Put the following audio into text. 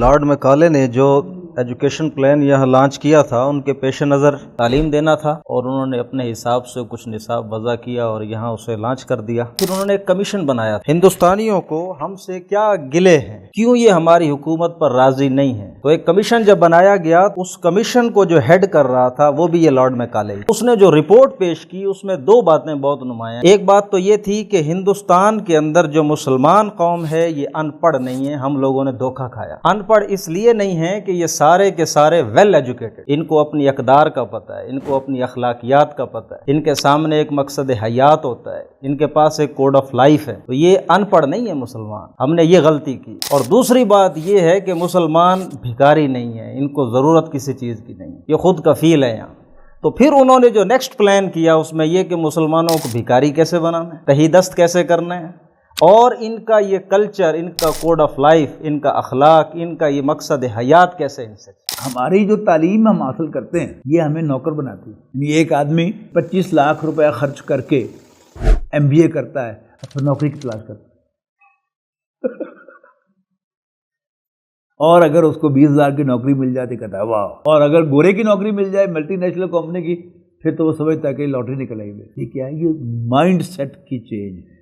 Lord میکالے نے جو education plan یہاں لانچ کیا تھا، ان کے پیش نظر تعلیم دینا تھا، اور انہوں نے اپنے حساب سے کچھ نصاب وضع کیا اور یہاں اسے لانچ کر دیا۔ پھر انہوں نے ایک کمیشن بنایا، ہندوستانیوں کو ہم سے کیا گلے ہیں، کیوں یہ ہماری حکومت پر راضی نہیں ہے۔ تو ایک کمیشن جب بنایا گیا، اس کمیشن کو جو ہیڈ کر رہا تھا وہ بھی یہ لارڈ میکالے، اس نے جو رپورٹ پیش کی اس میں دو باتیں بہت نمایاں۔ ایک بات تو یہ تھی کہ ہندوستان کے اندر جو مسلمان قوم ہے یہ ان پڑھ نہیں ہے، ہم لوگوں نے دھوکہ کھایا۔ ان پڑھ اس لیے نہیں ہے کہ یہ سارے کے سارے ویل ایجوکیٹڈ، ان کو اپنی اقدار کا پتہ ہے، ان کو اپنی اخلاقیات کا پتہ ہے، ان کے سامنے ایک مقصد حیات ہوتا ہے، ان کے پاس ایک کوڈ آف لائف ہے، تو یہ ان پڑھ نہیں ہے مسلمان۔ ہم نے یہ غلطی کی۔ اور دوسری بات یہ ہے کہ مسلمان بھکاری نہیں ہے، ان کو ضرورت کسی چیز کی نہیں، یہ خود کفیل ہے یہاں۔ تو پھر انہوں نے جو نیکسٹ پلان کیا اس میں یہ کہ مسلمانوں کو بھکاری کیسے بنانا ہے، تہی دست کیسے کرنا ہے، اور ان کا یہ کلچر، ان کا کوڈ آف لائف، ان کا اخلاق، ان کا یہ مقصد حیات کیسے ان سے۔ ہماری جو تعلیم ہم حاصل کرتے ہیں یہ ہمیں نوکر بناتی ہے۔ یعنی ایک آدمی 25 لاکھ روپے خرچ کر کے MBA کرتا ہے، پھر نوکری کی تلاش کرتا ہے، اور اگر اس کو 20,000 کی نوکری مل جاتی کہتا ہے واہ، اور اگر گورے کی نوکری مل جائے ملٹی نیشنل کمپنی کی، پھر تو وہ سمجھتا ہے کہ لاٹری نکل آئی۔ یہ کیا ہے؟ یہ مائنڈ سیٹ کی چینج ہے۔